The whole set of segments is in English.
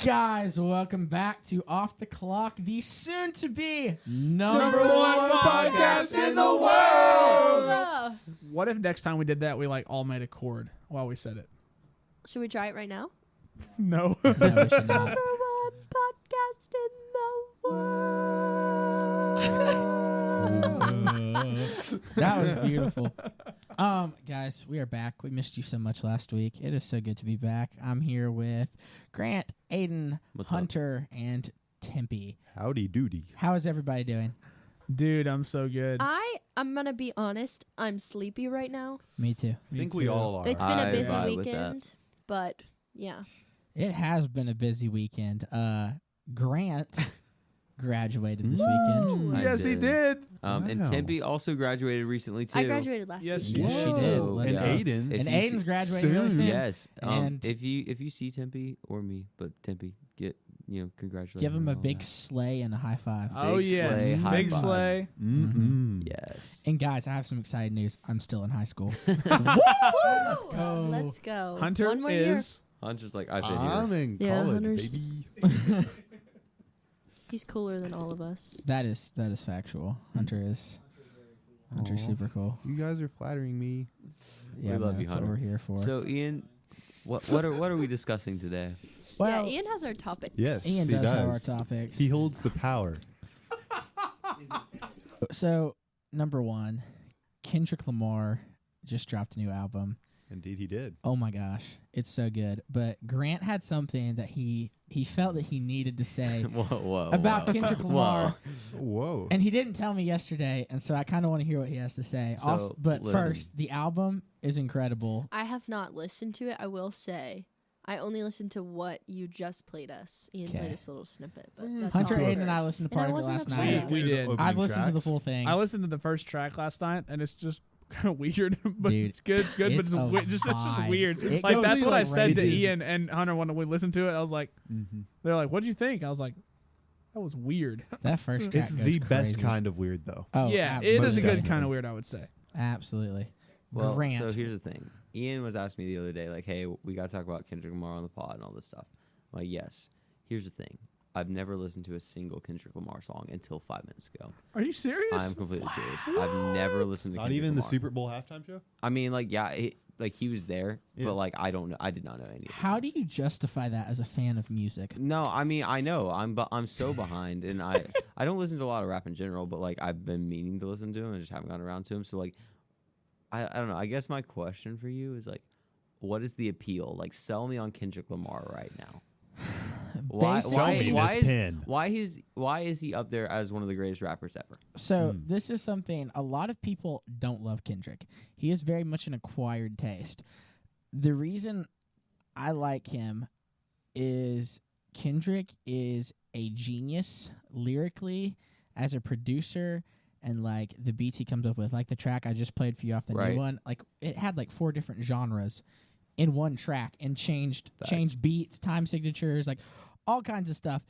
Guys, welcome back to Off the Clock, the soon-to-be Number one podcast in the world! What if next time we did that, we all made a chord while we said it? Should we try it right now? No. No, we should not. Number one podcast in the world. That was beautiful. Guys, we are back. We missed you so much last week. It is so good to be back. I'm here with Grant, Aiden, Hunter, and Tempe. Howdy doody. How is everybody doing? Dude, I'm so good. I'm going to be honest. I'm sleepy right now. Me too. I think we all are. It's been a busy vibe with weekend, but yeah. It has been a busy weekend. Grant graduated this weekend. Yes, he did. And Wow. Tempe also graduated recently too. I graduated last Yes, week. you Yes, she Whoa. did. And Let's go. Aiden. If And you Aiden's see- graduating really soon. soon. Yes. And if you see Tempe or me, but Tempe, congratulations. Give him a on all big that. slay and a high five. Oh, Big yes. sleigh, high Big five. sleigh. Mm-mm. Yes. And guys, I have some exciting news. I'm still in high school. Let's go. Let's go. Hunter One more is... Hunter's like, I've been I'm here. in Yeah, college, Hunter's- baby. year. He's cooler than all of us. That is factual. Hunter's Aw. super cool. You guys are flattering me. Yeah, love man, you, that's what Hunter. we're here for. So Ian, what are we discussing today? well, yeah, Ian has our topics. Yes, Ian he does have our does. topics. He holds the power. So, number one, Kendrick Lamar just dropped a new album. Indeed, he did. Oh my gosh, it's so good. But Grant had something that he felt that he needed to say Whoa. about Kendrick Lamar. Whoa. And he didn't tell me yesterday, and so I kind of want to hear what he has to say. So, but listen. first, the album is incredible. I have not listened to it, I will say. I only listened to what you just played us. Ian Okay. played us a little snippet. But that's Hunter, all I Aiden, heard. and I listened to And I part of it wasn't last upset. night. We did. I've listened to the full thing. I listened to the first track last night, and it's just kind of weird, but Dude, it's good. It's good, but it's it's, a it's just vibe. weird. It Like goes that's what I like said to ranges. Ian and Hunter when we listened to it. I was like, Mhm. they're like, "What'd you think?" I was like, "That was weird." That first track It's goes the best crazy. kind of weird, though. Oh, yeah, absolutely. it is a good definitely. kind of weird, I would say. Absolutely. Well, Grant. so here's the thing. Ian was asking me the other day, like, hey, we got to talk about Kendrick Lamar on the pod and all this stuff. I'm like, yes. Here's the thing. I've never listened to a single Kendrick Lamar song until 5 minutes ago. Are you serious? I'm completely serious. I've never listened to Not Kendrick even the Lamar. Super Bowl halftime show? I mean, he was there, Yeah. but I don't know. I did not know any of this. How do you justify that as a fan of music? No, I mean, I know. I'm so behind, and I don't listen to a lot of rap in general, but I've been meaning to listen to him and just haven't gotten around to him. So I don't know. I guess my question for you is what is the appeal? Sell me on Kendrick Lamar right now. Basically- Why is he up there as one of the greatest rappers ever? So this is something a lot of people don't love Kendrick. He is very much an acquired taste. The reason I like him is Kendrick is a genius lyrically as a producer, and the beats he comes up with, the track I just played for you off the Right. new one, it had 4 different genres in one track and changed beats, time signatures, all kinds of stuff.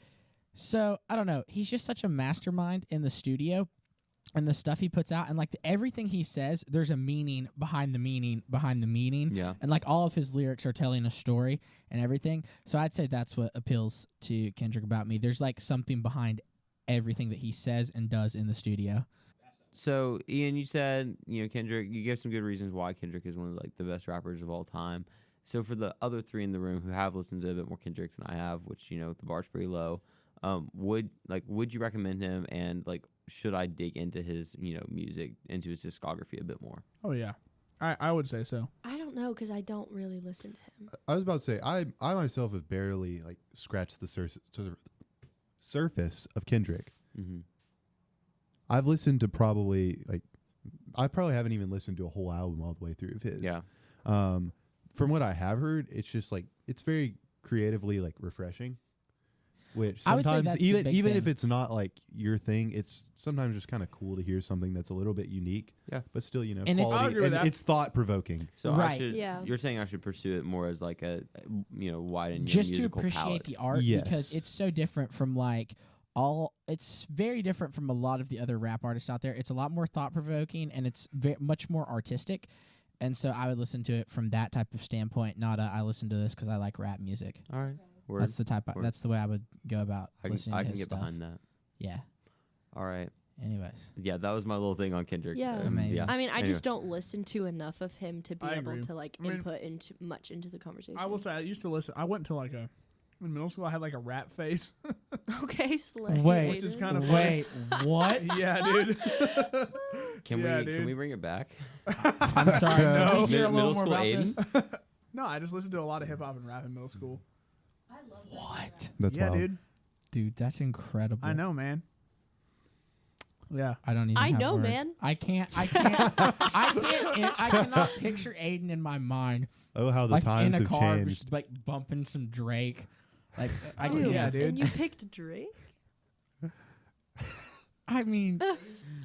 So I don't know. He's just such a mastermind in the studio, and the stuff he puts out, and everything he says, there's a meaning behind the meaning behind the meaning. Yeah. And all of his lyrics are telling a story and everything. So I'd say that's what appeals to Kendrick about me. There's something behind everything that he says and does in the studio. So Ian, you said Kendrick. You gave some good reasons why Kendrick is one of the best rappers of all time. So for the other 3 in the room who have listened to a bit more Kendrick than I have, which the bar's pretty low, would you recommend him, and should I dig into his music, into his discography a bit more? Oh yeah, I would say so. I don't know because I don't really listen to him. I was about to say, I myself have barely scratched the surface of Kendrick. Mm-hmm. I've listened to probably I probably haven't even listened to a whole album all the way through of his. Yeah. From what I have heard, it's just it's very creatively refreshing. Which I would say sometimes that's the big even if thing. it's not your thing, it's sometimes just kind of cool to hear something that's a little bit unique. Yeah. But still, And it's- quality, I agree with and that. it's thought provoking. So Right. I should. Yeah. You're saying I should pursue it more as a widen your Just to musical appreciate palette. the art, Yes. because it's so different from it's very different from a lot of the other rap artists out there. It's a lot more thought-provoking, and it's much more artistic. And so I would listen to it from that type of standpoint, not I listen to this because I like rap music. All right. Word. That's the type. Word. That's the way I would go about listening I to can his get stuff. behind that. Yeah. All right. Anyways, Yeah, that was my little thing on Kendrick. Yeah. Amazing. Yeah. I mean, I Anyway. just don't listen to enough of him to be I able agree. to like I mean- input into much into the conversation. I will say I used to listen. I went to like in middle school. I had like a rap face. Okay, Slay. Wait. Which is kind of wait, what? yeah, dude. Can Yeah, we dude. can we bring it back? I'm sorry. No. Can we hear a Middle little more school about Aiden? this? No, I just listened to a lot of hip hop and rap in middle school. What? That's yeah, wild. dude. Dude, that's incredible. I know, man. Yeah. I don't even. I have know, words. man. I can't. I cannot picture Aiden in my mind. Oh, how the Like times in a have car, changed. just, like bumping some Drake. Like I Oh, can't. yeah, dude. And you picked Drake? I mean,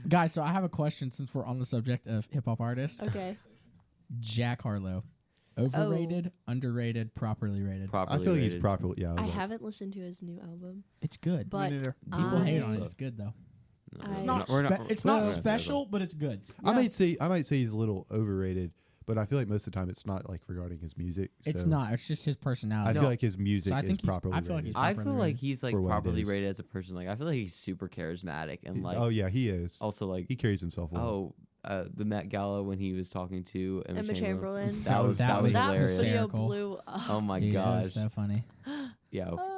guys. So I have a question since we're on the subject of hip hop artists. Okay. Jack Harlow, overrated, underrated, properly rated. Properly I feel like he's rated. proper. Yeah, I like- haven't listened to his new album, It's good. but Me neither. People hate on it. I- It's good though. No, I- we're It's not- not. we're not- It's well, not we're not special, but it's good. I might say he's a little overrated, but I feel like most of the time it's not like regarding his music. It's so not. It's just his I personality. feel like his music I is think he's- properly I feel like rated. he's I properly feel like rated. he's like For what it properly is. rated as a person. Like I feel like he's super charismatic and like Oh yeah, he is. also like He carries himself well. the Met Gala when he was talking to Emma Emma Chamberlain. Chamberlain. That was That was that hilarious. video hysterical. blew up. Oh my Dude, that gosh. was so funny. Yeah. Ah.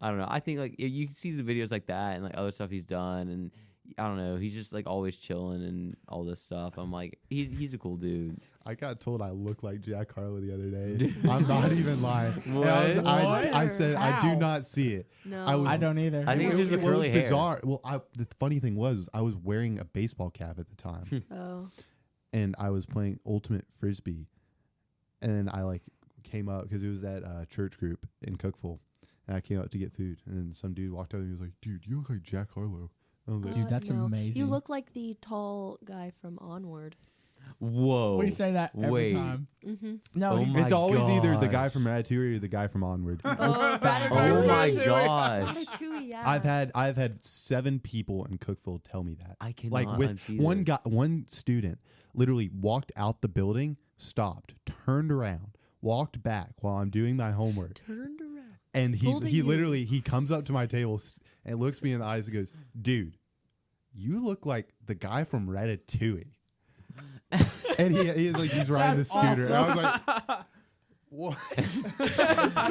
I don't know. I think like you can see the videos like that and like other stuff he's done and I don't know. He's just like always chilling and all this stuff. I'm like he's a cool dude. I got told I look like Jack Harlow the other day. I'm not even lying. And What? I said I do How? not see it. No. I was- I don't either. I think it it's just the was, curly hair. bizarre. Well, the funny thing was I was wearing a baseball cap at the time, Oh. and I was playing ultimate frisbee, and I like came up because it was that church group in Cookville, and I came up to get food, and then some dude walked up and he was like, "Dude, you look like Jack Harlow." I was like, Dude, that's no. amazing. You look like the tall guy from Onward. Whoa. We say that every Wait. time. Mm-hmm. No, Oh he- my it's always either the gosh. guy from Ratatouille or the guy from Onward. Oh, Oh Ratatouille. my gosh. Ratatouille, yeah. I've had 7 people in Cookville tell me that. I cannot Like with unsee one this. guy, one student literally walked out the building, stopped, turned around, walked back while I'm doing my homework, Turned around. and Holding he you. literally he comes up to my table and looks me in the eyes and goes, "Dude, you look like the guy from Ratatouille." And he's like he's riding the That's scooter. And I was awesome. like, "What?"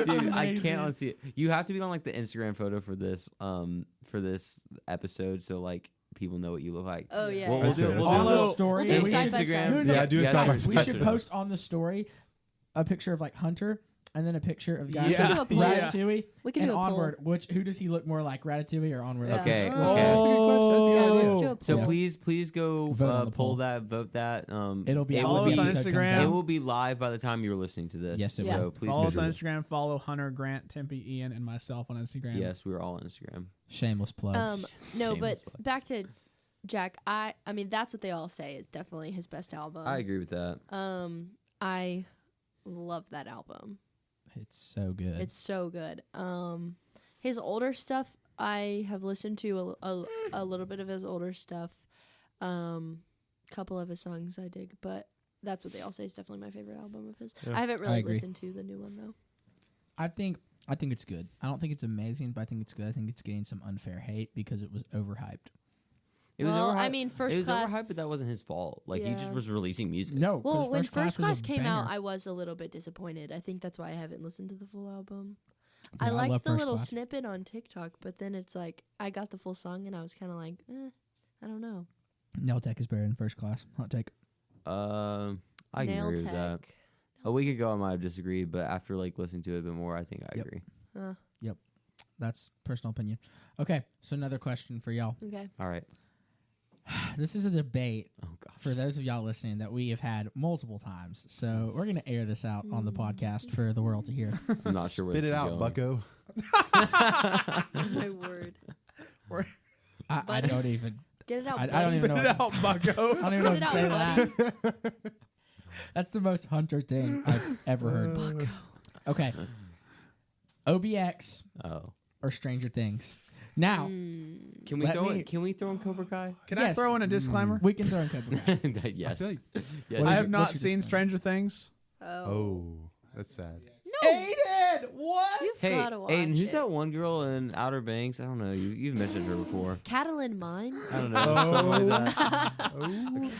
Dude, I amazing. can't unsee it. You have to be on like the Instagram photo for this episode, so like people know what you look like. Oh, yeah. We'll, yeah. we'll do, fair. we'll on do the a story. We'll do Instagram. side by side. No, no, Yeah, do it side by we side. should post on the story a picture of like Hunter and then a picture of the guy Yeah. from We can do a poll. Ratatouille We can and do a poll. Onward. Who does he look more like, Ratatouille or Onward? Yeah. Okay. Oh, Okay. that's a good question. That's a good Yeah, idea. let's do a So poll. please go Vote on the poll poll. that, vote that. It'll be it Follow will us be on episode comes Instagram. out. it will be live by the time you're listening to this. Yes, it will. So please Follow us go on do it. Instagram. Follow Hunter, Grant, Tempe, Ian, and myself on Instagram. Yes, we're all on Instagram. Shameless plug. No, but Shameless plug. back to Jack. I mean, that's what they all say is definitely his best album. I agree with that. I love that album. It's so good. It's so good. His older stuff, I have listened to a little bit of his older stuff. Couple of his songs I dig, but that's what they all say is definitely my favorite album of his. Yeah. I haven't I really agree. listened to the new one though. I think it's good. I don't think it's amazing, but I think it's good. I think it's getting some unfair hate because it was overhyped. It was Well, I overhyped- mean, it First was Class. overhyped, but that wasn't his fault. Like he just Yeah. was releasing music. No, 'cause Well, when was First a Class came out, banger. I was a little bit disappointed. I think that's why I haven't listened to the full album. Yeah, I I love liked the First little Class. snippet on TikTok, but then it's like I got the full song and I was kind of like, I don't know. Nail Tech is better than First Class. Hot take. I can Nail agree with that. Tech. A week ago, I might have disagreed, but after like listening to it a bit more, I think I Yep. agree. That's personal opinion. Okay, so another question for y'all. Okay. All right. This is a debate Oh gosh. for those of y'all listening that we have had multiple times. So we're gonna air this out on the podcast for the world to hear. I'm not sure where Spit this it is out, going. Bucko. My word. I don't even. Get it out. I don't buddy. even Spit know. it out, Bucko. I don't even know what to Spit say it to out, that. That's the most Hunter thing I've ever heard. Okay. OBX Oh. or Stranger Things. Now Can we Let throw me- in? Can we throw in Cobra Kai? Can I Yes. throw in a disclaimer? we can throw in Cobra Kai. yes. I feel like- Yes. What I is have your- not what's your seen disclaimer? Stranger Things. Oh. Oh, that's sad. No, Aiden, what? You've Hey, gotta watch Aiden, who's it. that one girl in Outer Banks? I don't know. You've mentioned her before. Catalan Mine? I don't know. Something like that. Oh.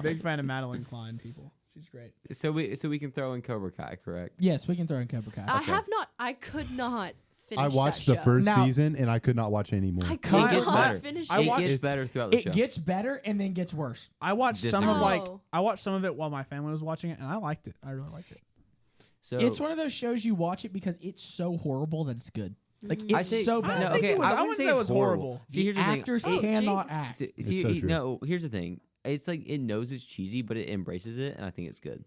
Big fan of Madeline Klein, people. She's great. So we can throw in Cobra Kai, correct? Yes, we can throw in Cobra Kai. I have not. I could not finish I watched that the show. first Now- season and I could not watch anymore. I It could gets not better. finish I it. It watched- gets better throughout the show. It gets better and then gets worse. I watched some Disney. of Oh. I watched some of it while my family was watching it, and I liked it. I really liked it. So It's one of those shows you watch it because it's so horrible that it's good. Like Mm. it's so I bad. don't think it was- I wouldn't say it was horrible. See, here's the thing. Actors Oh, cannot jeez. act. See, so true. no, here's the thing. It's like it knows it's cheesy, but it embraces it, and I think it's good.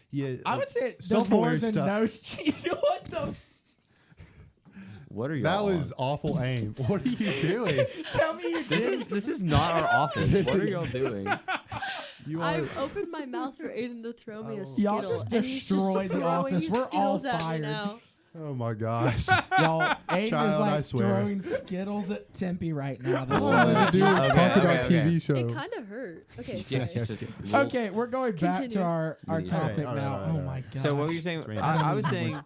Yeah, I would say it does self-aware more than stuff. knows cheese. What the? What are you? That was awful aim. What are you doing? Tell me you did. This is not our office. This What are is- y'all doing? You are. I've opened my mouth for Aiden to throw me a Oh. skittle. Y'all just and he's destroyed the throwing office. We're all Skittles at me fired. now. Oh my gosh. Y'all, Aiden Child, is I like swear. throwing Skittles at Tempe right now. This All is I had to do was Okay, talk okay, about okay. TV show. It kind of hurt. Okay, Yeah, sorry. just a- Okay, we're going back to Continue. our Yeah. topic All right, now. all right, Oh all my right. god. So what were you saying? It's I was saying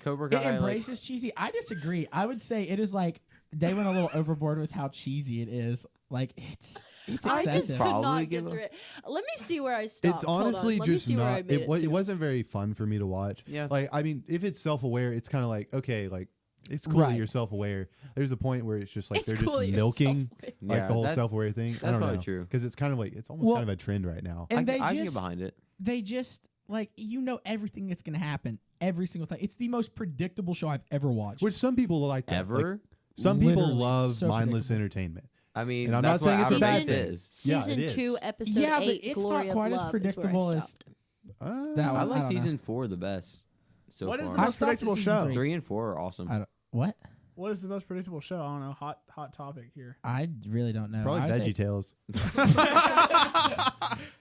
Cobra it Kai. Like, embraces cheesy. I disagree. I would say it is like they went a little overboard with how cheesy it is. Like it's I just excessive. could Probably not give get a- through it. Let me see where I stopped. It's Hold on. honestly Let me just see where I not. made It to. wasn't very fun for me to watch. Yeah. Like I mean, if it's self-aware, it's kind of like okay, like it's cool Right. that you're self-aware. There's a point where it's just like It's they're cool just you're milking self-aware. like Yeah, the whole that- self-aware thing. I that's don't probably know true. because it's kind of like it's almost Well- kind of a trend right now. And they I can get just behind it. they just like you know everything that's gonna happen every single time. It's the most predictable show I've ever watched. Which some people like that. Like, Ever? some people Literally love so mindless predictable. entertainment. I mean, And I'm that's not saying what it's a bad Outer thing. Banks is. Yeah, Season it 2, is. episode Yeah, but 8, it's Glory not quite of as Love predictable is where I as- stopped. That I one, like don't know. season 4 the best. So What is far. the I most stopped at predictable season show? 3. 3 and 4 are awesome. I don't, what? What is the most predictable show? I don't know. Hot topic here. I really don't know. Probably I would say- VeggieTales.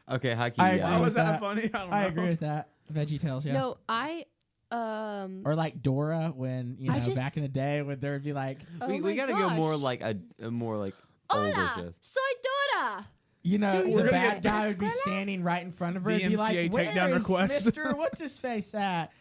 Okay, Haki. I yeah. agree Why with was that that. funny? I don't know. I agree with that. VeggieTales, yeah. No, I Or like Dora when I know just- back in the day when there would be like oh we my gotta go more gosh. like a more like older Hola, shows. soy Dora. you know Dude, we're the gonna bad get- guy would be standing right in front of her and be like, DMCA "Where takedown is request." Mister What's his face at?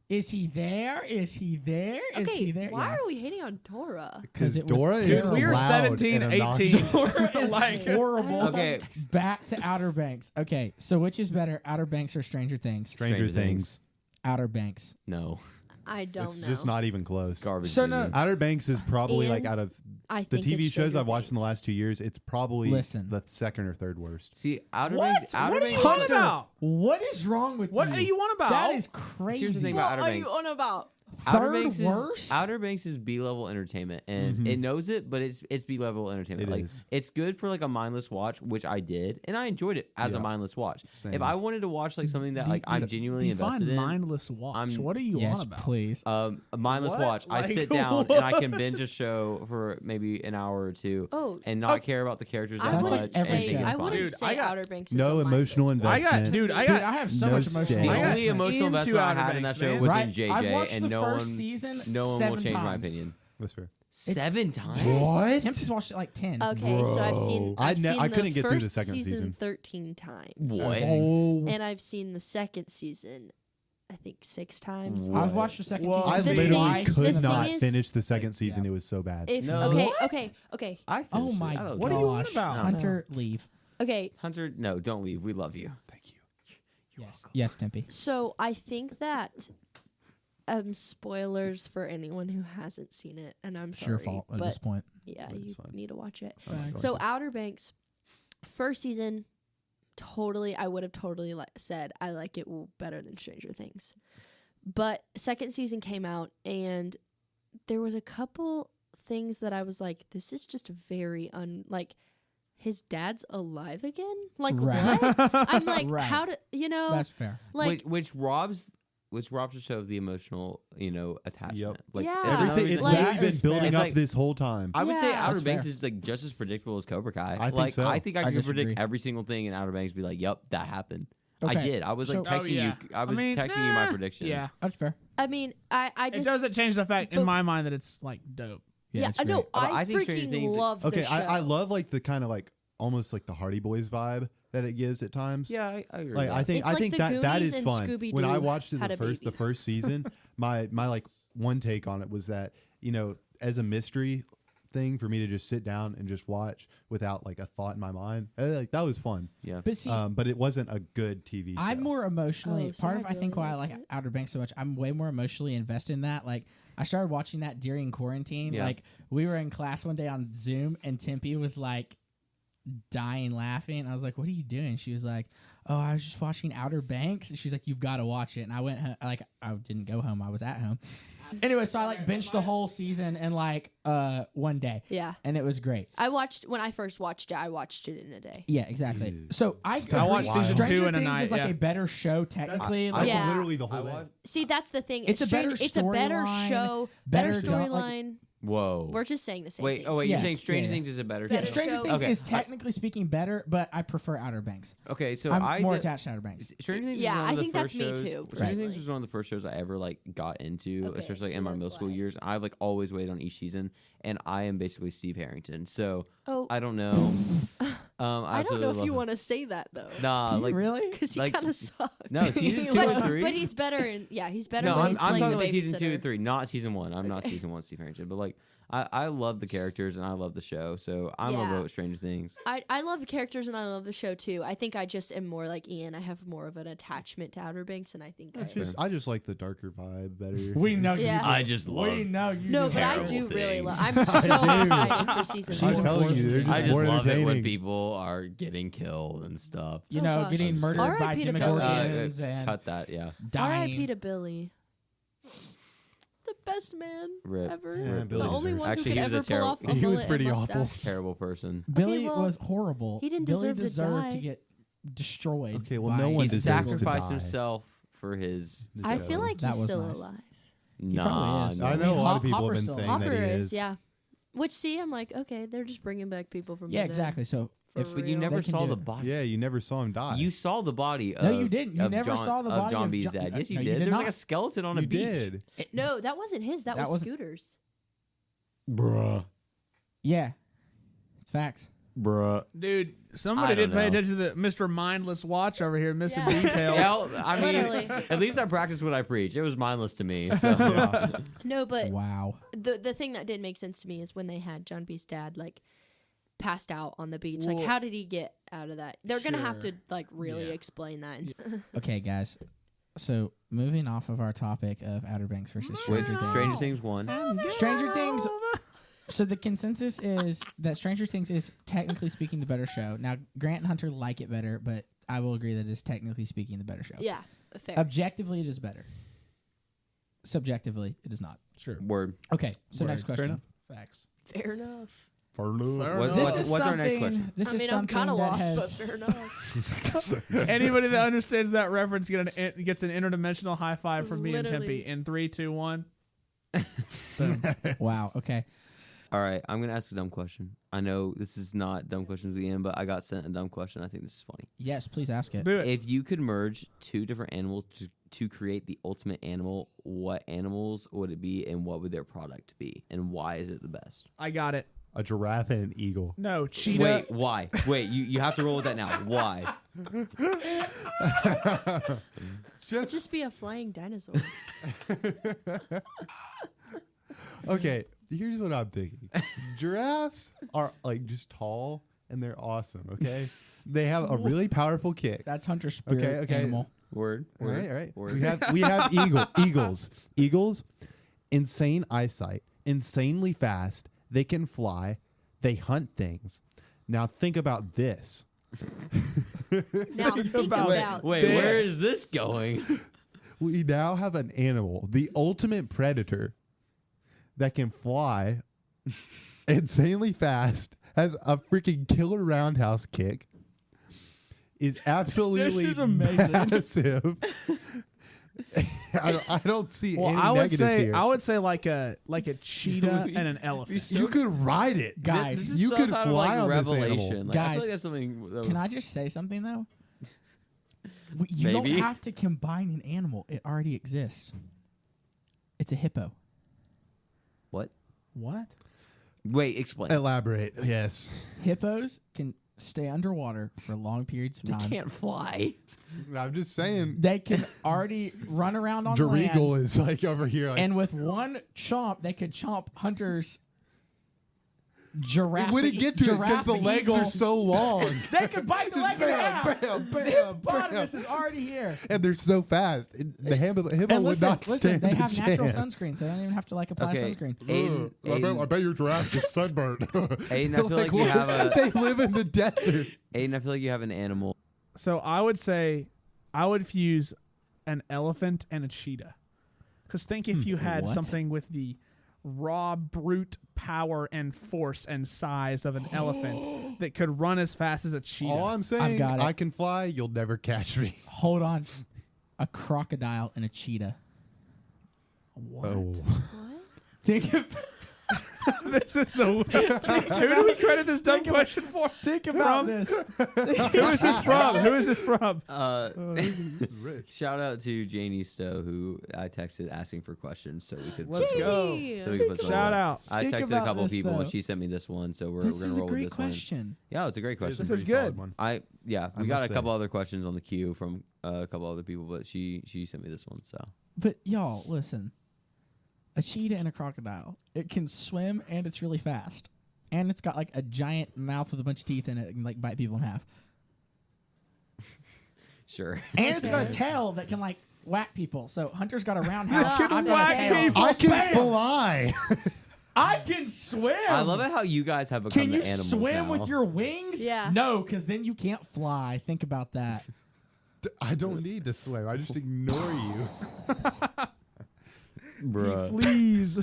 Is he there? Is he there? Is Okay, he there?" why Yeah. are we hating on Dora? Because it was Dora is terrible. We were loud 17, and 18. obnoxious. Dora is Like- horrible. Okay. Back to Outer Banks. Okay, so which is better, Outer Banks or Stranger Things? Stranger Things. Outer Banks. No, I don't It's know. just not even close. garbage. So no- movie. Outer Banks is probably like And out of I the think TV it's shows Stranger I've watched in the Things. last 2 years. It's probably Listen. the second or third worst. See, Outer What? Banks. Outer What are you Banks. on Hunter, about? what is wrong with What you? are you on about? That is crazy. Here's the thing about What Outer are you Banks. on about? Outer Third Banks worst? is Outer Banks is B-level entertainment, and Mhm. it knows it, but it's B-level entertainment. It like is. it's good for like a mindless watch, which I did, and I enjoyed it as Yeah. a mindless watch. Same. If I wanted to watch like something that like I'm genuinely Define invested in, mindless watch. I'm- What are you yes, on about? please. a mindless What? watch, I Like, sit down and I what? can binge a show for maybe an hour or two Oh, and not care about the characters that I That's much. like wouldn't every and say show. think it's I fine. wouldn't Dude, say I got Outer Banks. no is a emotional mindless I investment. got, dude. I Dude, got. I have so no much emotional stakes. The I got only emotional into investment I Outer had in that Banks, show man. was right? in JJ, I've watched and the no first one, season no one will 7 change my times. opinion. That's fair. 7 times? What? Temp's watched it like 10. Okay, so I've seen. Bro. I've seen I the couldn't get through the first second season. 13 times. What? Oh, And I've seen the second season, I think 6 times. What? I've watched the second Whoa. season. I The literally thing- the could thing not is- finish the second season. Yeah. It was so bad. If No. okay, What? okay. I Oh finished it. my I thought it was What are good. you on gosh. about? Hunter, leave. Okay, Hunter, no, don't leave. We love you. Thank you. Yes. Yes, Tempe. so I think that spoilers for anyone who hasn't seen it, and I'm It's sorry, your fault at but this point. yeah, But it's you fine. need to watch it. I'm not going So to. Outer Banks, first season, totally, I would have totally said I like it better than Stranger Things. But second season came out, and there was a couple things that I was like, this is just very like, his dad's alive again? Like, Right. what? I'm like, Right. how do, That's fair. like, which robs the show of the emotional, attachment. Yep. Like Yeah. that's another Everything. reason- It's Like- literally been building It's up like- this whole time. I would say Yeah. Outer That's Banks fair. is like just as predictable as Cobra Kai. I think like, so. I think I I can disagree. predict every single thing in Outer Banks. Be like, yep, that happened. I Okay. did. I was like So- texting yeah. you. I was mean, texting you my nah. predictions. Yeah. That's fair. I mean, I It just, doesn't change the fact in but- my mind that it's like dope. yeah, it's I know, great. But I I think Stranger freaking Things- love Okay, the show. I love like the kind of like almost like the Hardy Boys vibe that it gives at times. Yeah, I agree. Like with I that. think It's I like think the that Goonies is and fun. When I Scooby-Doo watched it had a the baby. first season, my like one take on it was that, you know, as a mystery thing for me to just sit down and just watch without like a thought in my mind, like that was fun. Yeah. But see, But it wasn't a good TV show. I'm more emotionally Oh, so part I of I think really why I like liked it. Outer Banks so much. I'm way more emotionally invested in that. Like I started watching that during quarantine. Yeah. Like we were in class one day on Zoom, and Tempe was like dying laughing. I was like, "What are you doing?" She was like, "Oh, I was just watching Outer Banks." And she's like, "You've got to watch it." And I went like I didn't go home. I was at home. Anyway, so I like binged the whole season in like one day, Yeah. and it was great. When I first watched it, I watched it in a day. Yeah, exactly. So I watched agree. season Stranger 2 in a Things night, is like yeah. a better show technically. That's Yeah. literally the I whole thing. watched. See, that's the thing. It's a better It's a better storyline, show, better better done, like- storyline. Whoa. We're just saying the same Wait. things. Oh wait. Yeah, You're saying Stranger yeah. Things is a better Yeah, Better show? Stranger show. Things Okay. is technically speaking better, but I prefer Outer Banks. Okay. So I'm I more did- attached to Outer Banks. Stranger Things Yeah, was one I of the think that's first me shows, too, Stranger personally. Things was one of the first shows I ever like got into, Okay, especially like so in my that's middle school why. years. I've like always waited on each season, and I am basically Steve Harrington. So Oh, I don't know. I don't know if you want to say that though. Nah, Do you like really? Because he like, kind of sucks. no, season 2 and 3. But he's better in. Yeah, he's better. No, when I'm he's talking playing about the season 2 babysitter. and 3, not season 1. I'm not Okay. season 1 Steve Harrington, but like I love the characters and I love the show, so I'm Yeah. gonna vote Stranger Things. I love the characters and I love the show too. I think I just am more like Ian. I have more of an attachment to Outer Banks, and I think I just like the darker vibe better. We know Yeah. you. I just love. We know you. no, do. but I terrible do really things. love. I'm so do. excited for season Season I'm 4. telling you, they're just I just more love it when entertaining. people are getting killed and stuff. You Oh, know, gosh. getting murdered by R.I.P. to Billy. Demogorgons and Cut that, yeah. R.I.P. dying. to Billy. The best man Rip. ever. Yeah, the Billy only deserves one it. Actually, who he could was a ever pull off a He was mullet and pretty awful. mustache. Terrible person. Billy well, was horrible. he didn't Billy deserve to deserved die. to get destroyed. Okay, well, by- no one He deserves to sacrificed die. himself for his. I So- feel like That he's was still nice. alive. Nah, probably is. no. I know a lot of people Hopper's have been still saying Hopper that he is, is. yeah. Which, see, I'm like, okay, they're just bringing back people from Yeah, the dead. exactly. So For But you real. never They can saw do the it. body. Yeah, you never saw him die. You saw the body. No, of, you didn't. You of never John, saw the of body John of B's Jo- dad. Yes, you no, you did. did There was like not. a skeleton on a you beach. did. No, that wasn't his. That, That was wasn't- Scooter's. Bruh. yeah, facts. Bruh. Dude, somebody I don't didn't pay know. attention to the Mr. Mindless watch over here, missing Yeah. details. Well, I mean, Literally. at least I practiced what I preach. It was mindless to me. So. Yeah. No, but Wow. the thing that didn't make sense to me is when they had John B's dad like passed out on the beach. Like, Well, how did he get out of that? They're gonna have to sure. like really Yeah. explain that. Okay, guys. So moving off of our topic of Outer Banks versus Wait, Stranger Things. Stranger Things 1. Stranger Things. So the consensus is that Stranger Things is technically speaking the better show. Now, Grant and Hunter like it better, but I will agree that it is technically speaking the better show. Yeah, fair. Objectively, it is better. Subjectively, it is not. Sure. Word. Okay, so Word. next Fair question. enough. Facts. Fair enough. For love. Fair What- enough. This what- is what's our next something- question? This I is mean, I'm something kind of that lost, has, but fair enough. Anybody that understands that reference gets an interdimensional high five from me and Literally. Tempe in 3, 2, 1. Boom. Wow. Okay. All right, I'm gonna ask a dumb question. I know this is not dumb questions at the end, but I got sent a dumb question. I think this is funny. Yes, please ask it. Do it. If you could merge two different animals to create the ultimate animal, what animals would it be, and what would their product be, and why is it the best? I got it. A giraffe and an eagle. No, cheetah. Wait, why? Wait, you have to roll with that now. Why? Just be a flying dinosaur. Okay, here's what I'm thinking. Giraffes are like just tall and they're awesome, okay? They have a really powerful kick. That's Hunter's spirit Okay. animal. Word. All right, all right. Word. We have eagles. Eagles, insane eyesight, insanely fast. They can fly. They hunt things. Now think about this. Now think about Wait, this. where is this going? We now have an animal, the ultimate predator, that can fly insanely fast, has a freaking killer roundhouse kick, is absolutely This is amazing. massive. I don't see Well, any I would negatives say here. I would say like a cheetah and an elephant. You could ride it. Guys, This is you stuff could out of, fly on this Revelation. animal. Like, I Guys, feel like that's something. Can I just say something though? You Maybe. don't have to combine an animal; it already exists. It's a hippo. What? What? Wait, explain. Elaborate. Yes. Hippos can stay underwater for long periods of They time. can't fly. I'm just saying. They can already run around on land. Regal is like over here. Like, And with one chomp, they could chomp hunters. Giraffe. it wouldn't get to it because the legs are so long. They could bite the leg in half. Bam, The bam, hippopotamus bam. is already here. And they're so fast. The hippo And would not stand they a have natural chance. sunscreen, so they don't even have to apply Okay. sunscreen. Aiden, I bet your giraffe gets sunburned. Aiden, I feel like you have a. They live in the desert. Aiden, I feel like you have an animal. So I would say I would fuse an elephant and a cheetah. Because think if you had What? something with the raw brute power and force and size of an elephant that could run as fast as a cheetah. All I'm saying, got it. I can fly. You'll never catch me. Hold on. A crocodile and a cheetah. What? Oh. Think of, This is the. Who do we credit this dumb question for? think about this. Who is this from? Who is this from? Shout out to Janie Stowe, who I texted asking for questions so we could. Let's go. Gee. So we could put some- Shout out. I Think texted a about couple this, people though. and she sent me this one, so we're This gonna is a roll with great this one. question. Yeah, it's a great question. This is good. One. We I got must a couple say. other questions on the queue from a couple other people, but she sent me this one. So But y'all, listen. A cheetah and a crocodile. It can swim and it's really fast. And it's got like a giant mouth with a bunch of teeth in it and like bite people in half. sure. And it's got a Okay. tail that can like whack people. So Hunter's got a roundhouse. can I've got a whack tail. people. I can Bam! fly. I can swim. I love it how you guys have become Can the you animals swim now. with your wings? Yeah. No, because then you can't fly. Think about that. I don't need to swim. I just ignore you. Bruh. Please.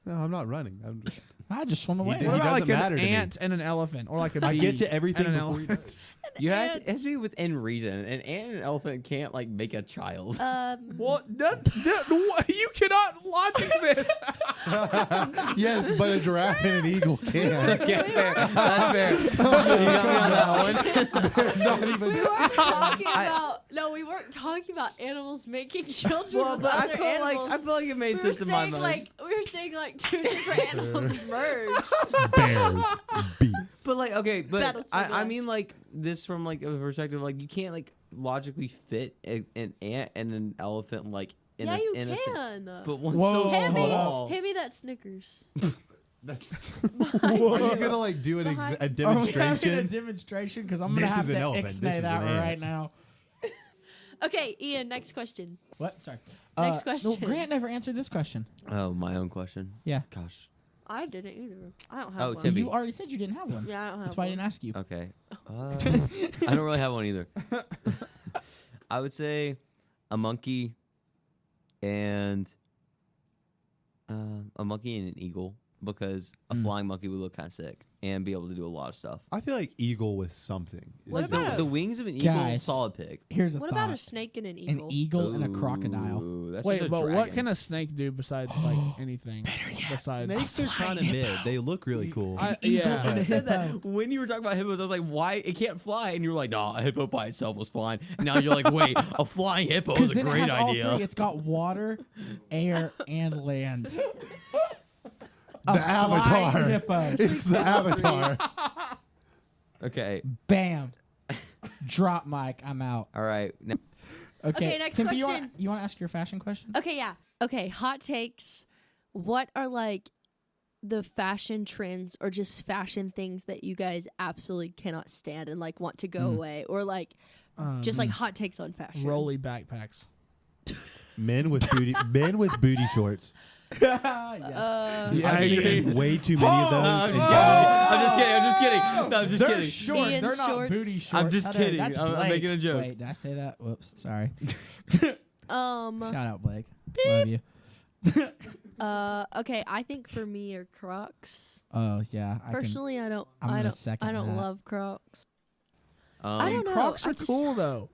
No, I'm not running. I'm just. I just swim away. did- What He about like doesn't matter an to me. ant and an elephant, or like a bee? I get to everything and an before you elephant? You have to, it has to be within reason. An ant and an elephant can't like make a child. Well, you cannot logic this. Yes, but a giraffe and an eagle can. Yeah, fair. That's fair. You got me on that one. Not even. We weren't talking about. No, we weren't talking about animals making children Well, with but I other feel animals. like it made we were sense in my saying mind. we were saying like two different animals merged. Bears, beasts. But like, okay, but That'll I survive. mean like this from like a perspective, like you can't like logically fit an ant and an elephant like in Yeah, a, you in a can. but one's Whoa. so Hand me, small. hand me that Snickers. That's. Behind Are you you. gonna like do an Behind- a Are we having a demonstration? demonstration? Because I'm going to This have is an to elephant. This ixnay is that an ant. right now. Okay, Ian. Next question. What? Sorry. Next No, question. Grant never answered this question. Oh, my own question. Yeah. Gosh. I didn't either. I don't have Oh, one. Tempe. You already said you didn't have one. Yeah, I don't have That's why I one. didn't ask you. Okay. I don't really have one either. I would say a monkey and an eagle, because a flying monkey would look kind of sick and be able to do a lot of stuff. I feel like eagle with something. What Like about the wings of an eagle, Guys. solid pick. Here's a What thought. about a snake and an An eagle? eagle and a crocodile. Ooh, that's Wait, just a but what dragon. can a snake do besides like anything? Besides, Snakes are kind of mid. They look really cool. yeah. and I a said that hippo. when you were talking about hippos. I was like, "Why it can't fly?" And you were like, "No, a hippo by itself was flying." And now you're like, "Wait, a flying hippo is Because a then it great has all idea." three. It's got water, air, and land. The A Avatar. flying hippo. It's the Avatar. Okay, Bam. Drop mic. I'm out. all right. Now, Okay, next Tempe, question. You want to ask your fashion question? Okay, yeah. Okay, hot takes. What are like the fashion trends or just fashion things that you guys absolutely cannot stand and like want to go away, or like just like hot takes on fashion? Rolly backpacks. Men with booty shorts. Yes. Yeah, I've I agree. seen way too many of those. I'm and just guys- kidding. I'm just kidding. No, I'm just They're kidding. short. Ian They're not shorts. booty shorts. I'm just kidding. That's I'm Blake. making a joke. Wait, did I say that? Whoops. Sorry. Um. Shout out, Blake. Love you. Okay, I think for me are Crocs. Oh yeah. Personally, I don't. I'm I gonna don't. second I don't that. love Crocs. I don't know. Crocs I are just- cool though.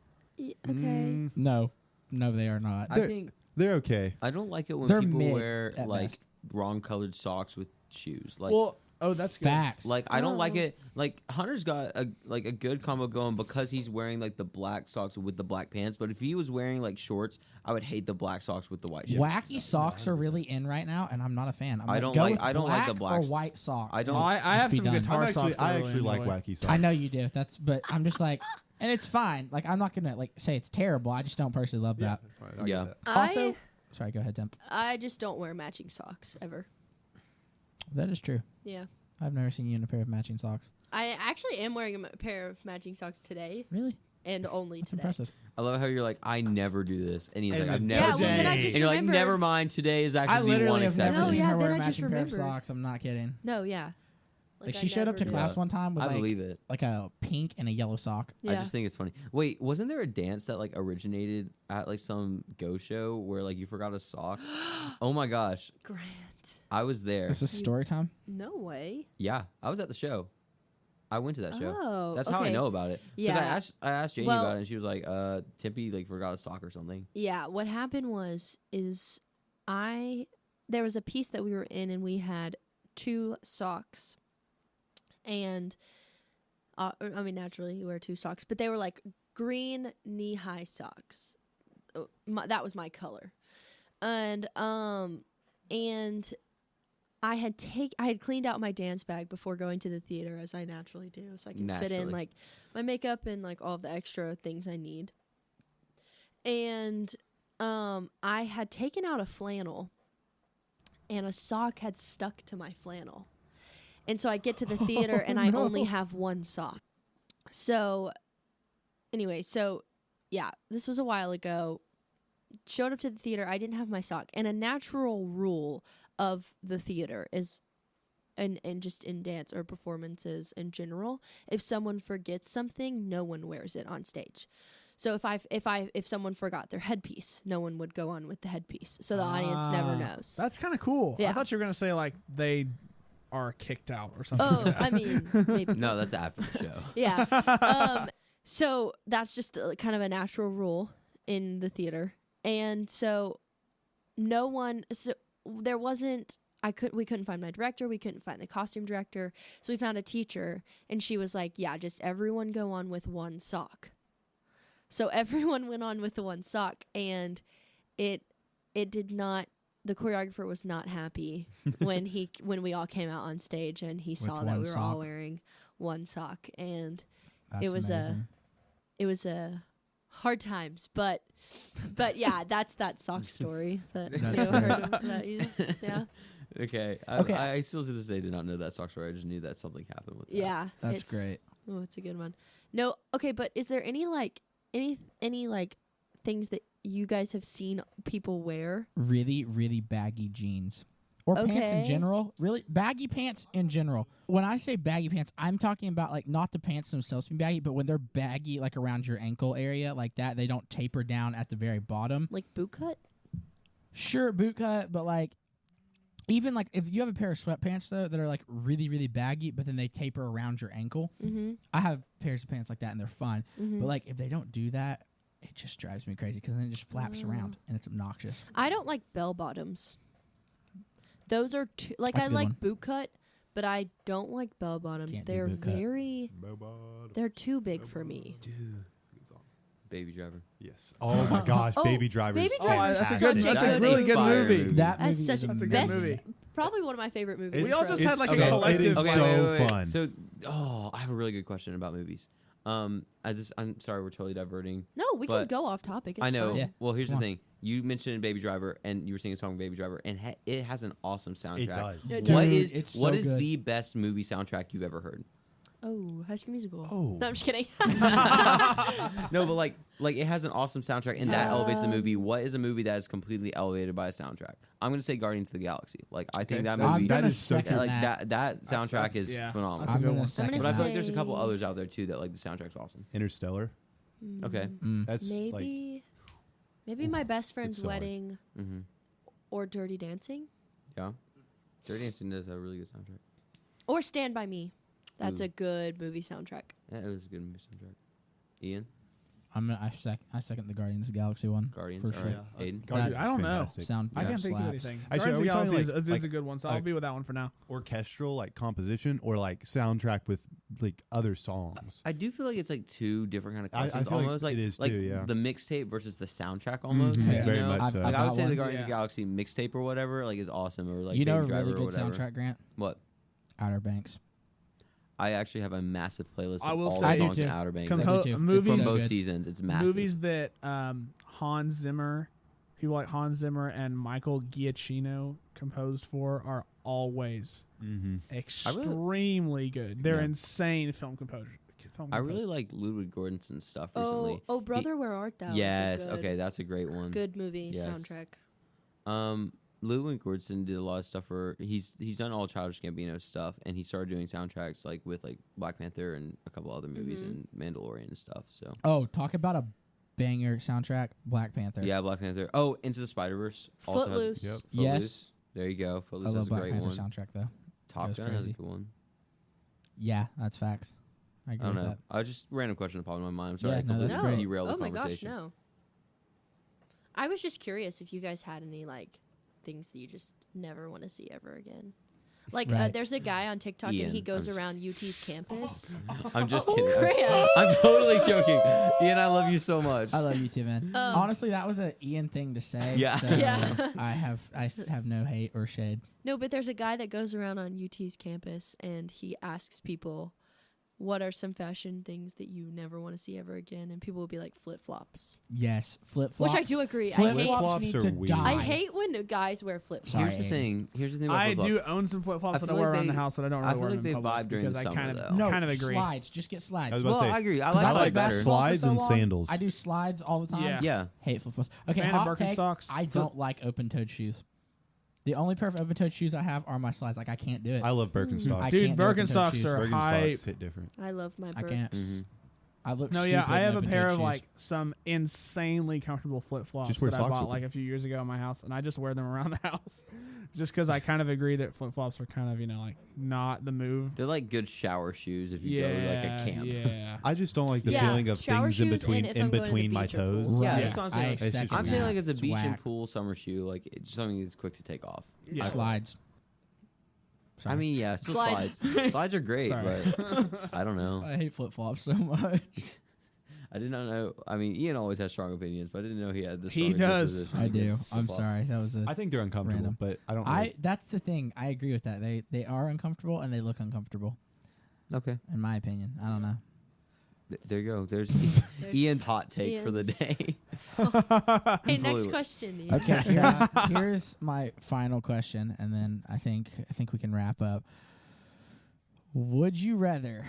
Okay. No, they are not. I think They're okay. I don't like it when They're people mid wear at like best. wrong colored socks with shoes. Like, Well, Oh, that's good. Facts. Like I don't like Oh. it. Like Hunter's got a good combo going because he's wearing like the black socks with the black pants. But if he was wearing like shorts, I would hate the black socks with the white shorts. Wacky socks are really in right now, and I'm not a fan. I'm I like, don't go like- with I don't like the black or black white socks. I don't- and I just have be some done. guitar I socks. that I actually really like enjoy. wacky socks. I know you do. But I'm just like, and it's fine. Like I'm not gonna like say it's terrible. I just don't personally love that. That's fine, I Yeah. get that. Also, sorry, go ahead, Temp. I just don't wear matching socks ever. That is true. Yeah. I've never seen you in a pair of matching socks. I actually am wearing a pair of matching socks today, Really? and only That's today. impressive. I love how you're like, I never do this, and he's And like, I've then never. Yeah, well, then I Today. just and you're like, remember. never mind. Today is I actually the one literally have never exception. No, seen yeah, her wear then a I just matching pair of remembered. socks. I'm not kidding. No, yeah. Like I she showed up to never class do. one time with I like believe it. a pink and a yellow sock. Yeah. I just think it's funny. Wait, wasn't there a dance that like originated at like some go show where like you forgot a sock? Oh my gosh, Grant. I was there. This is story time. No way. Yeah, I was at the show. I went to that show. Oh, That's how I okay. know about it. 'Cause Yeah. I asked Janie Well- about it, and she was like, Tempe like forgot a sock or something. Yeah, what happened is there was a piece that we were in and we had 2 socks. And I mean naturally you wear 2 socks, but they were like green knee-high socks. That was my color. And I had cleaned out my dance bag before going to the theater, as I naturally do, so I can fit in Naturally. like my makeup and like all of the extra things I need. And I had taken out a flannel, and a sock had stuck to my flannel. And so I get to the theater, and I only have 1 sock. So, anyway, yeah, this was a while ago. Showed up to the theater, I didn't have my sock. And a natural rule of the theater is, and just in dance or performances in general, if someone forgets something, no one wears it on stage. So if someone forgot their headpiece, no one would go on with the headpiece. So the audience never knows. That's kind of cool. I Yeah. thought you were gonna say like they are kicked out or something. Oh, like that. I mean, maybe. No, that's after the show. Yeah. So that's just kind of a natural rule in the theater. And so there wasn't, we couldn't find my director. We couldn't find the costume director. So we found a teacher, and she was like, yeah, just everyone go on with 1 sock. So everyone went on with the 1 sock, and it did not, the choreographer was not happy when we all came out on stage and he saw that one we were all sock. wearing 1 sock, and That's it was amazing. it was a hard times, but yeah, that's that sock story that That's you great. heard of that, yeah. Okay. Okay. I still to this day did not know that sock story. I just knew that something happened with that. Yeah, That's it's great. Oh, it's a good one. No, okay, but is there any like things that you guys have seen people wear? Really, really baggy jeans. Or pants in Okay. general. Really baggy pants in general. When I say baggy pants, I'm talking about like not the pants themselves being baggy, but when they're baggy like around your ankle area like that, they don't taper down at the very bottom. Like boot cut? Sure, boot cut, but like even like if you have a pair of sweatpants though that are like really, really baggy, but then they taper around your ankle. Mm-hmm. I have pairs of pants like that and they're fun. Mm-hmm. But like if they don't do that, it just drives me crazy because then it just flaps Oh. around and it's obnoxious. I don't like bell bottoms. Those are too like That's I a good like one. boot cut, but I don't like bell bottoms. Can't do They're boot cut. they're too big for me. Baby Driver. Yes. Oh my gosh, Oh, Baby Driver. Baby is Driver that's a is good- such that's a a good really good fire movie. That That's movie such is a That's a good best, movie. probably one of my favorite movies. We all just had like a so- collective. it is like, so fun. So, I have a really good question about movies. I'm sorry, we're totally diverting. No, we can but go off topic. It's I know. fine. Yeah. Well, here's Come the on. thing. You mentioned Baby Driver, and you were singing a song Baby Driver, and it has an awesome soundtrack. It does. It What does. is It's what so is good. the best movie soundtrack you've ever heard? Oh, High School Musical. Oh. No, I'm just kidding. No, but like it has an awesome soundtrack, and that elevates the movie. What is a movie that is completely elevated by a soundtrack? I'm gonna say Guardians of the Galaxy. Like I think that I'm movie, that gonna is so second true. like that soundtrack that's- is yeah. phenomenal. That's a I'm good gonna one. second But I feel that. like there's a couple say- others out there too that like the soundtrack's awesome. Interstellar. Okay. Mm. That's like Maybe my best friend's so hard. wedding Mm-hmm. or Dirty Dancing Yeah. Dirty Dancing does have a really good soundtrack. or Stand by Me. That's Ooh. a good movie soundtrack. Yeah, it was a good movie soundtrack. Ian. I second the Guardians of the Galaxy one. Guardians. for All sure. right. Aiden. Dude, I don't know. Fantastic. Sound. I can't think of slaps. anything. Actually, Guardians are we of the talking Galaxy like- is a good one, so I'll be with that one for now. Orchestral, like composition, or like soundtrack with like other songs. I do feel like it's like two different kind of I questions. feel like Almost like it is like too, yeah. the mixtape versus the sountrack. Almost. Mhm, you very know? much so. Like I got would say the one. Guardians of the Yeah. Galaxy mixtape or whatever like is awesome, or like You know a Baby Driver really or good whatever. soundtrack, Grant? What? Outer Banks. I actually have a massive playlist I of will all say- the I do songs in too. Outer Banks. Compo- I do too. movies- from so both good. seasons. It's massive. Movies that Hans Zimmer, people like Hans Zimmer and Michael Giacchino composed for are always Mm-hmm. extremely good. They're Yeah. insane film composers. I really like Ludwig Göransson's stuff recently. Oh, Brother, Where Art Thou? is a Yes, good- okay, that's a great one. Good movie Yes. soundtrack. Ludwig Göransson did a lot of stuff for he's done all Childish Gambino stuff, and he started doing soundtracks like with like Black Panther and a couple other movies and Mandalorian and stuff. So Oh, talk about a banger soundtrack, Black Panther. yeah, Black Panther. Oh, Into the Spider-Verse. Also has Footloose. Yep. Yes. Footloose. There you go. I Footloose love has a Black great Panther one. soundtrack though. Top Goes Gun has a crazy. good one. Yeah, that's facts. I I agree don't with know. that. I just random question that popped in my mind. I'm sorry, Yeah, I no, completely that's No. great. derailed Oh the my gosh, conversation. no. I was just curious if you guys had any like things that you just never want to see ever again. Like Right. there's a guy on TikTok Ian, and he goes I'm around UT's campus. I'm just Oh, kidding. Grant. I'm totally joking. Ian, I love you so much. I love you too, man. Honestly, that was a Ian thing to say. Yeah. So Yeah. I have no hate or shade. No, but there's a guy that goes around on UT's campus and he asks people, what are some fashion things that you never want to see ever again? And people will be like flip flops. Yes, flip flops. Which I do agree. I Flip hate Flip-flops need are to weird. die. I hate when guys wear flip flops. Sorry, Here's the Aiden. thing. Here's the thing about I flip-flops. do own some flip flops I that I feel wear like around the they- house, but I don't I really feel wear like them they in public vibe during because the I summer, kind though. of No, kind of agree. Slides. Just get slides. I was about Well, to say, I agree. I 'Cause like I that like better. basketball for slides so and long. sandals. I do slides all the time. Yeah. Yeah. Hate flip flops. Okay, Fan of hot take. Birkenstocks. I don't like open-toed shoes. The only pair of open-toed shoes I have are my slides. Like I can't do it. I love Birkenstocks. I Dude, can't do open-toed Birkenstocks shoes. are Birkenstocks hype. hit different. I love my I Birks. can't. Mhm. I look. No, stupid yeah, I in have a open-toed pair of shoes. like some insanely comfortable flip flops Just wear that I socks bought with like a few years ago in my house, and I just wear them around the house, just because I kind of agree that flip flops are kind of like not the move. They're like good shower shoes if you Yeah, go to like a camp. yeah. I just don't like the Yeah, feeling of shower things in shoes between and if I'm going to the my beach or pool. toes. Yeah, Right. that's what I'm saying. I Like, It's just second I'm that. saying like as a It's beach and whack. pool summer shoe, like it's something that's quick to take off. Yeah. Slides. Sorry. I mean, yeah, still Slides. slides. Slides are great, Sorry. but I don't know. I hate flip flops so much. I did not know. I mean, Ian always has strong opinions, but I didn't know he had this. He does. I do. I'm sorry. That was a. I think they're uncomfortable, Random. but I don't. Really, That's the thing. I agree with that. They are uncomfortable and they look uncomfortable, Okay, in my opinion. I don't know. there you go. There's There's Ian's hot take for the Ian's- day. Hey, next Completely. question. Ian. Okay, here's my final question, and then I think we can wrap up. Would you rather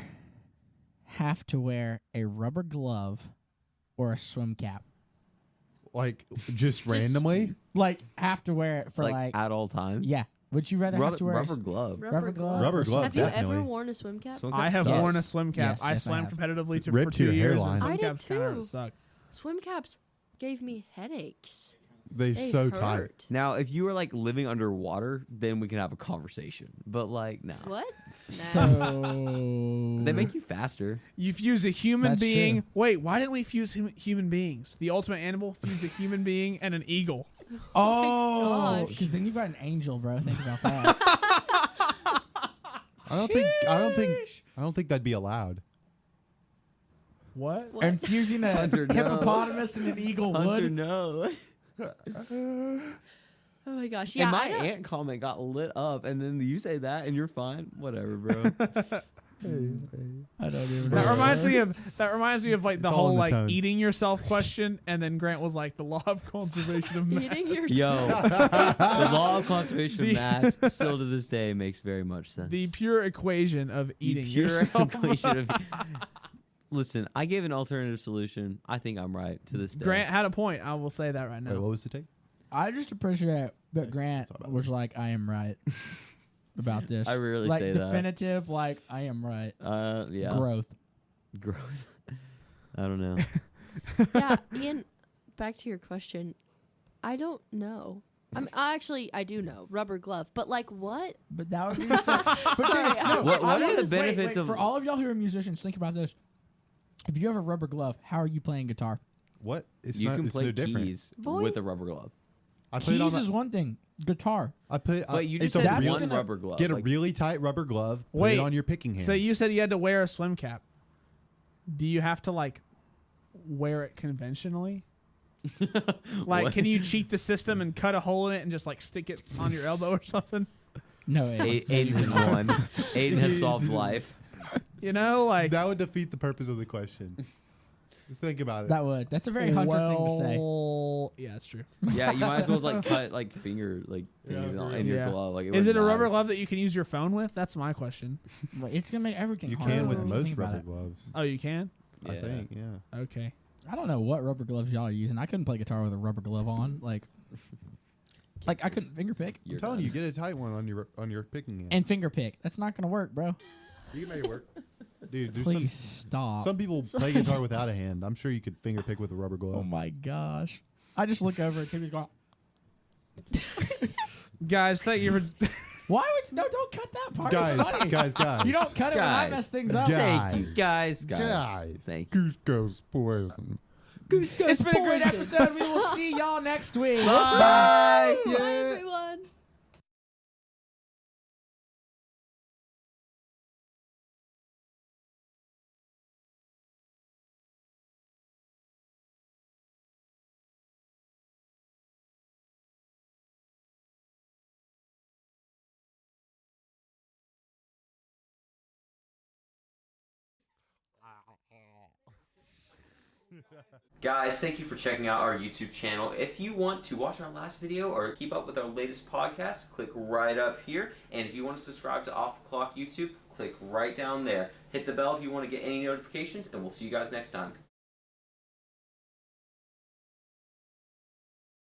have to wear a rubber glove or a swim cap? like just randomly. Like have to wear it for like, like at all times. yeah. Would you rather have to wear rubber glove. rubber glove? Rubber or glove, Have you definitely. ever worn a swim cap? Swim I cap have sucks. worn a swim cap. Yes, I yes, I swam have. competitively for Ripped 2 your years, hairline. and swim I did caps kind too. of suck. Swim caps gave me headaches. They're They so tight. hurt. Now, if you were like living underwater, then we can have a conversation. But like, no, What? So they make you faster. You fuse a human That's being. true. Wait, why didn't we fuse human beings? The ultimate animal fused a human being and an eagle. Oh, gosh. because then you've got an angel, bro. Think about that. I don't think that'd be allowed. What? What? And fusing a Hunter, no. hippopotamus and an eagle Hunter, would. no. Oh my gosh. Yeah. and my I don't- ant comment got lit up, and then you say that, and you're fine. Whatever, bro. I don't even That know. reminds me of like the It's all whole in the like tone. eating yourself question, and then Grant was like the law of conservation of mass. Eating your Yo, the law of conservation The- of mass still to this day makes very much sense. The pure equation of The eating pure yourself. equation of. Listen, I gave an alternative solution. I think I'm right to this day. Grant had a point. I will say that right Wait, now. what was the take? I just appreciate that Grant was like, I am right about this. I rarely like, say that. definitive, like, I am right. Yeah. Growth. Growth. I don't know. Yeah, Ian, back to your question. I don't know. I do know. Rubber glove. But like what? But that would be so. But Sorry, dude, no, What I are want the to say, benefits wait, of- for all of y'all who are musicians? Think about this. If you have a rubber glove, how are you playing guitar? What? It's You not. can It's play no different. keys Boy. with a rubber glove. I played on Keys is that. one thing. Guitar. I play. But you it's just a said real, one gonna rubber glove. Get a like, really tight rubber glove. Put Wait, it on your picking hand. So you said you had to wear a swim cap. Do you have to like wear it conventionally? Like, What? can you cheat the system and cut a hole in it and just like stick it on your elbow or something? No, Aiden won. Aiden has solved life. You know, like that would defeat the purpose of the question. Just think about it. that would. That's a very Hunter thing to say. well, yeah, that's true. Yeah, you might as well like cut like finger like things Yeah, in your yeah. glove. Like, Is wouldn't it a rubber matter. glove that you can use your phone with? That's my question. But it's gonna make everything you harder can with if you most think about rubber it. gloves. Oh, you can? I Yeah. think. Yeah. Okay. I don't know what rubber gloves y'all are using. I couldn't play guitar with a rubber glove on. Like I couldn't finger pick I'm You're telling done. you, get a tight one on your picking hand. and finger pick. That's not gonna work, bro. You can make it work. Dude, there's Please stop. some people play guitar without a hand. I'm sure you could finger pick with a rubber glove. Oh my gosh! I just look over and Timmy's going. Guys, thank you for Why would no? Don't cut that part. guys, It's funny. guys. You don't cut it when I Guys. mess things up. Guys. Thank you, guys. Guys. Thank you. Goose goes poison. It's been a great episode. We will see y'all next week. Bye. Yeah. Bye, everyone. Guys, thank you for checking out our YouTube channel. If you want to watch our last video or keep up with our latest podcast, click right up here. And if you want to subscribe to Off the Clock YouTube, click right down there. Hit the bell if you want to get any notifications, and we'll see you guys next time.